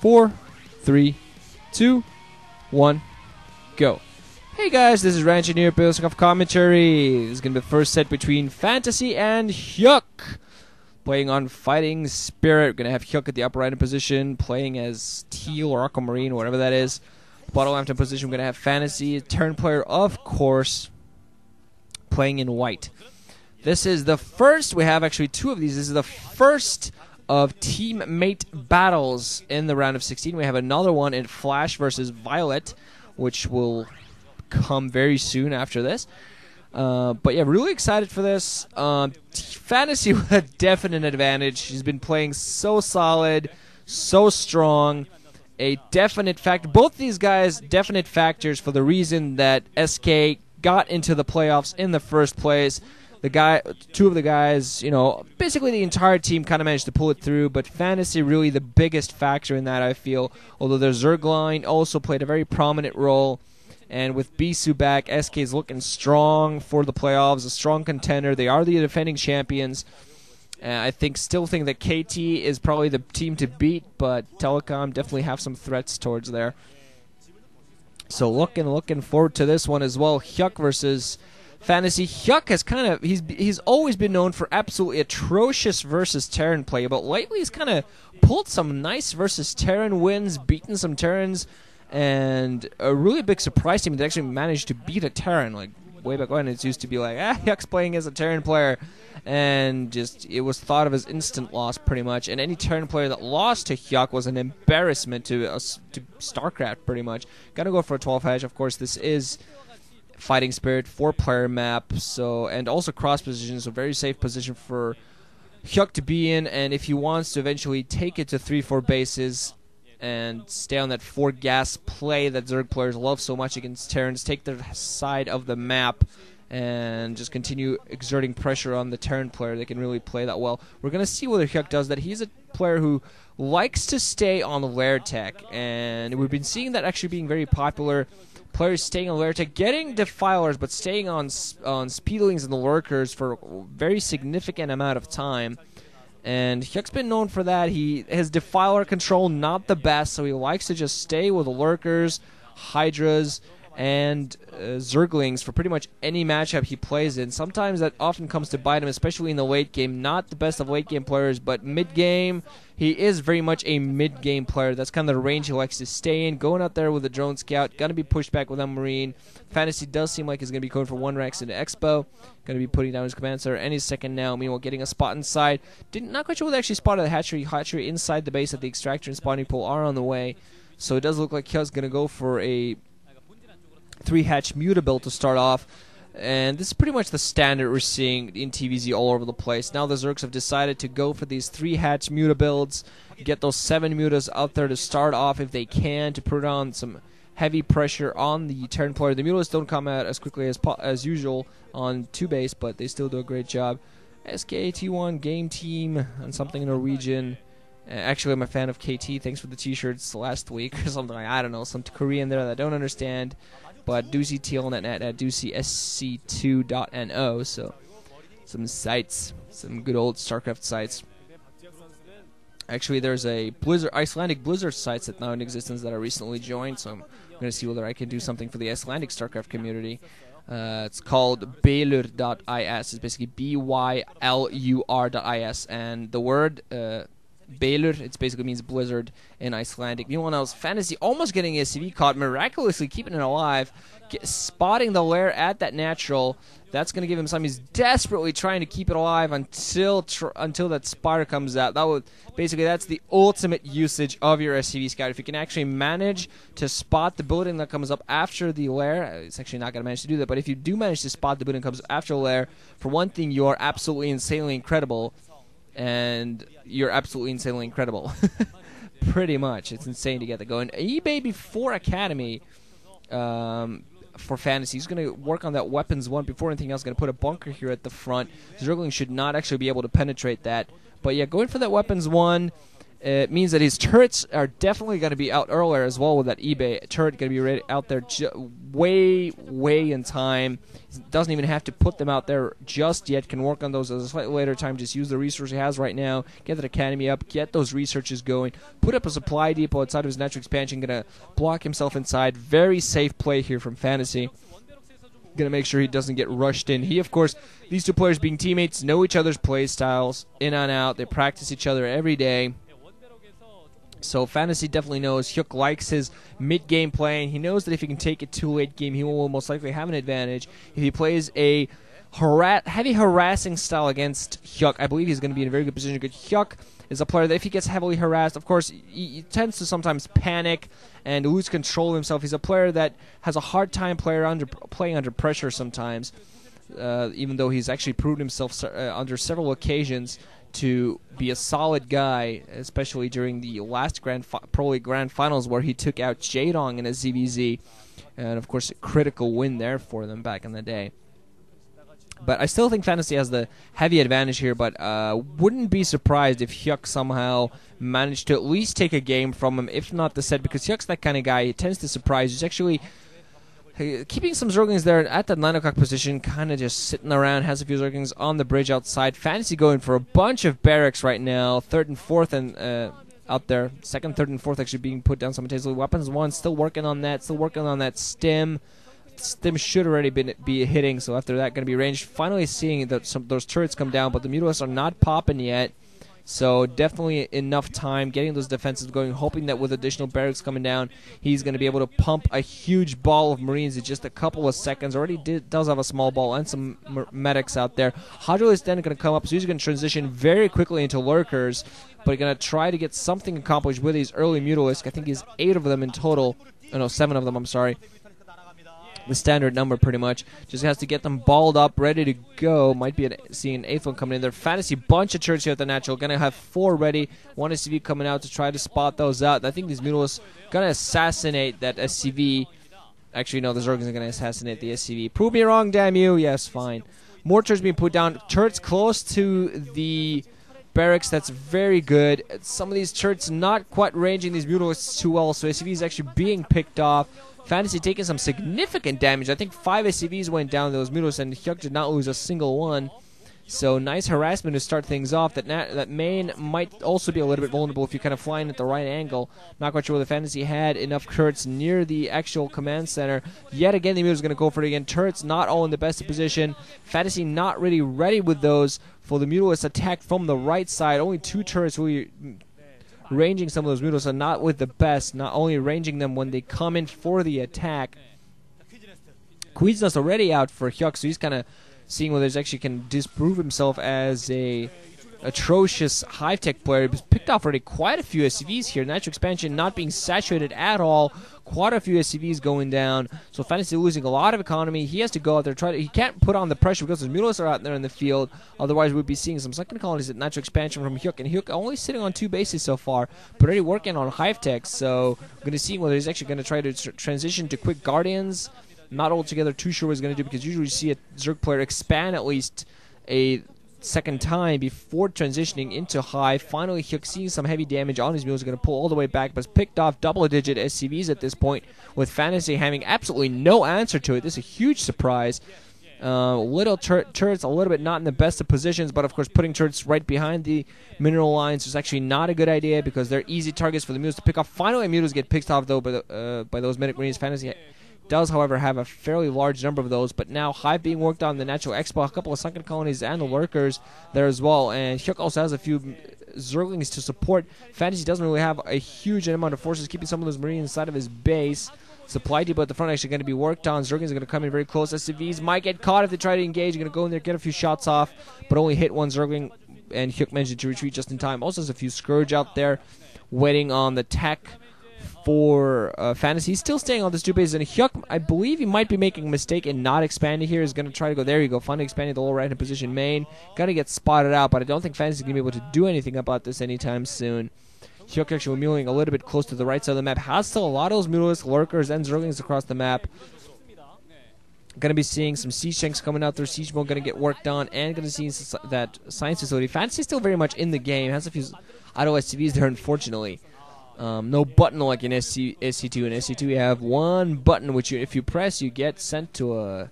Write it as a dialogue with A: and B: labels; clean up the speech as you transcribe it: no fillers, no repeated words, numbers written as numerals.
A: 4, 3, 2, 1, go. Hey guys, this is Ranchineer Basic of Commentary. This is going to be the first set between Fantasy and Hyuk'ed. Playing on Fighting Spirit. We're going to have Hyuk'ed at the upper right position, playing as Teal or Aquamarine, whatever that is. Bottom left position, we're going to have Fantasy, turn player, of course, playing in white. This is the first, we have actually two of these. This is the first of teammate battles in the round of 16. We have another one in Flash versus Violet, which will come very soon after this. But yeah, really excited for this. Fantasy with a definite advantage. She's been playing so solid, so strong. A definite fact. Both these guys, definite factors for the reason that SK got into the playoffs in the first place. Two of the guys, basically the entire team kind of managed to pull it through, but Fantasy really the biggest factor in that, I feel. Although their zerg line also played a very prominent role. And with Bisu back, SK is looking strong for the playoffs, a strong contender. They are the defending champions. I still think that KT is probably the team to beat, but Telecom definitely have some threats towards there. So looking forward to this one as well. Hyuk'ed versus Fantasy. Hyuk'ed has he's always been known for absolutely atrocious versus Terran play, but lately he's kind of pulled some nice versus Terran wins, beaten some Terrans, and a really big surprise to me that actually managed to beat a Terran. Like way back when, it used to be like, Hyuk'ed's playing as a Terran player, and just it was thought of as instant loss pretty much. And any Terran player that lost to Hyuk'ed was an embarrassment to StarCraft pretty much. Gotta go for a 12 hedge. Of course, this is Fighting Spirit, 4-player map, and also cross position, so very safe position for Hyuk'ed to be in. And if he wants to eventually take it to 3-4 bases and stay on that 4 gas play that Zerg players love so much against Terrans, take their side of the map and just continue exerting pressure on the Terran player, they can really play that well. We're going to see whether Hyuk'ed does that. He's a player who likes to stay on the lair tech, and we've been seeing that actually being very popular. Players staying on lair tech, getting defilers, but staying on speedlings and the lurkers for a very significant amount of time. And Hyuk'ed's been known for that. His defiler control not the best, so he likes to just stay with the lurkers, hydras, and zerglings for pretty much any matchup he plays in. Sometimes that often comes to bite him, especially in the late game. Not the best of late game players, but mid game, he is very much a mid game player. That's kind of the range he likes to stay in. Going out there with a drone scout, gonna be pushed back with a marine. Fantasy does seem like he's gonna be going for 1 Rex into Expo. Gonna be putting down his command center any second now. Meanwhile, getting a spot inside. Not quite sure what they actually spotted the hatchery. Hatchery inside the base at the extractor and spawning pool are on the way. So it does look like Hyuk'ed's gonna go for a 3-hatch mutable to start off, and this is pretty much the standard we're seeing in TVZ all over the place. Now the Zergs have decided to go for these 3-hatch mutabuilds, get those 7 mutas out there to start off if they can, to put on some heavy pressure on the Terran player. The mutas don't come out as quickly as usual on 2 base, but they still do a great job. SK-T1 game team and something in Norwegian. Actually, I'm a fan of KT. Thanks for the t-shirts last week or something like, I don't know, some Korean there that I don't understand. But do see TL.net at dosc2.no, so some sites, some good old StarCraft sites. Actually, there's a Icelandic Blizzard sites that now in existence that I recently joined, so I'm going to see whether I can do something for the Icelandic StarCraft community. It's called Bylur.is. It's basically BYLUR.is, and the word Bylur, it basically means blizzard in Icelandic. Meanwhile, now Fantasy almost getting his CV caught, miraculously keeping it alive, spotting the lair at that natural. That's going to give him some. He's desperately trying to keep it alive until that spider comes out. That's the ultimate usage of your SCV scout. If you can actually manage to spot the building that comes up after the lair, it's actually not going to manage to do that, but if you do manage to spot the building that comes after the lair, for one thing, you are absolutely insanely incredible. And you're absolutely insanely incredible. Pretty much. It's insane to get that going. eBay before Academy for Fantasy. He's going to work on that weapons 1 before anything else. Going to put a bunker here at the front. Zergling should not actually be able to penetrate that. But yeah, going for that weapons 1 It means that his turrets are definitely going to be out earlier as well with that eBay turret going to be ready out there way in time. Doesn't even have to put them out there just yet. Can work on those at a slightly later time. Just use the resource he has right now. Get that academy up. Get those researches going. Put up a supply depot outside of his natural expansion. Going to block himself inside. Very safe play here from Fantasy. Going to make sure he doesn't get rushed in. He, of course, these two players being teammates, know each other's play styles in and out. They practice each other every day. So Fantasy definitely knows Hyuk likes his mid-game play, and he knows that if he can take it to late game, he will most likely have an advantage. If he plays a heavy harassing style against Hyuk, I believe he's going to be in a very good position. Because Hyuk is a player that if he gets heavily harassed, of course, he tends to sometimes panic and lose control of himself. He's a player that has a hard time playing under pressure sometimes, even though he's actually proved himself under several occasions to be a solid guy, especially during the last Pro League Grand Finals where he took out Jaedong in a ZVZ, and of course a critical win there for them back in the day. But I still think Fantasy has the heavy advantage here, but wouldn't be surprised if Hyuk somehow managed to at least take a game from him, if not the set, because Hyuk's that kind of guy. He tends to surprise. He's actually keeping some Zerglings there at that 9 o'clock position, kind of just sitting around, has a few Zerglings on the bridge outside. Fantasy going for a bunch of barracks right now, 3rd and 4th and out there. 2nd, 3rd, and 4th actually being put down simultaneously. Weapons 1, still working on that, stim. Stim should already be hitting, so after that going to be ranged. Finally seeing that those turrets come down, but the Mutalisks are not popping yet. So definitely enough time getting those defenses going, hoping that with additional barracks coming down, he's going to be able to pump a huge ball of Marines in just a couple of seconds. Already does have a small ball and some medics out there. Hadro is then going to come up, so he's going to transition very quickly into Lurkers, but going to try to get something accomplished with these early Mutalisks. I think he's 8 of them in total. Oh, no, 7 of them, I'm sorry. The standard number pretty much. Just has to get them balled up, ready to go. Might be seeing an 8th one coming in there. Fantasy bunch of turrets here at the natural. Going to have 4 ready. 1 SCV coming out to try to spot those out. I think these Mutalisks going to assassinate that SCV. Actually, no, the Zerg isn't going to assassinate the SCV. Prove me wrong, damn you. Yes, fine. More turrets being put down. Turrets close to the barracks. That's very good. Some of these turrets not quite ranging these Mutalisks too well, so SCV is actually being picked off. Fantasy taking some significant damage. I think 5 SCVs went down to those Mutalisks, and Hyuk did not lose a single one. So nice harassment to start things off. That main might also be a little bit vulnerable if you're kind of flying at the right angle. Not quite sure whether Fantasy had enough turrets near the actual command center. Yet again, the Mutalisks is going to go for it again. Turrets not all in the best position. Fantasy not really ready with those for the Mutalisks attack from the right side. Only 2 turrets really ranging some of those Mutalisks are not with the best, not only ranging them when they come in for the attack. Queen's Nest already out for Hyuk, so he's kind of seeing whether he actually can disprove himself as a atrocious hive-tech player. He's picked off already quite a few SCVs here. Natural expansion not being saturated at all. Quite a few SCVs going down. So Fantasy losing a lot of economy. He has to go out there, he can't put on the pressure because his Mutalisks are out there in the field. Otherwise, we'd be seeing some second colonies at natural expansion from Hyuk. And Hyuk only sitting on 2 bases so far, but already working on hive-tech. So we're going to see whether he's actually going to try to transition to quick Guardians. Not altogether too sure what he's going to do, because usually you see a Zerg player expand at least a second time before transitioning into Hive. Finally, Hyuk seeing some heavy damage on his Mules, going to pull all the way back, but has picked off double-digit SCVs at this point, with Fantasy having absolutely no answer to it. This is a huge surprise. Little turrets a little bit not in the best of positions, but of course putting turrets right behind the mineral lines is actually not a good idea, because they're easy targets for the Mules to pick off. Finally, Mules get picked off though by those medic Marines. Fantasy does, however, have a fairly large number of those, but now Hive being worked on, the natural expo, a couple of sunken colonies, and the Lurkers there as well. And Hyuk also has a few Zerglings to support. Fantasy doesn't really have a huge amount of forces, keeping some of those Marines inside of his base. Supply depot at the front actually going to be worked on. Zerglings are going to come in very close. SCVs might get caught if they try to engage. Going to go in there, get a few shots off, but only hit 1 Zergling, and Hyuk mentioned to retreat just in time. Also has a few Scourge out there waiting on the tech for Fantasy. He's still staying on this 2 bases, and Hyuk, I believe he might be making a mistake in not expanding here. He's going to try to go, there you go, finally expanding the lower right hand position main. Got to get spotted out, but I don't think Fantasy is going to be able to do anything about this anytime soon. Hyuk actually mulling a little bit close to the right side of the map. Has still a lot of those Mutalisks, Lurkers, and Zerglings across the map. Going to be seeing some siege tanks coming out there. Siege mode going to get worked on, and going to see that science facility. Fantasy still very much in the game. Has a few auto SCVs there, unfortunately. No button like in SC2. In SC2, you have one button which if you press, you get sent to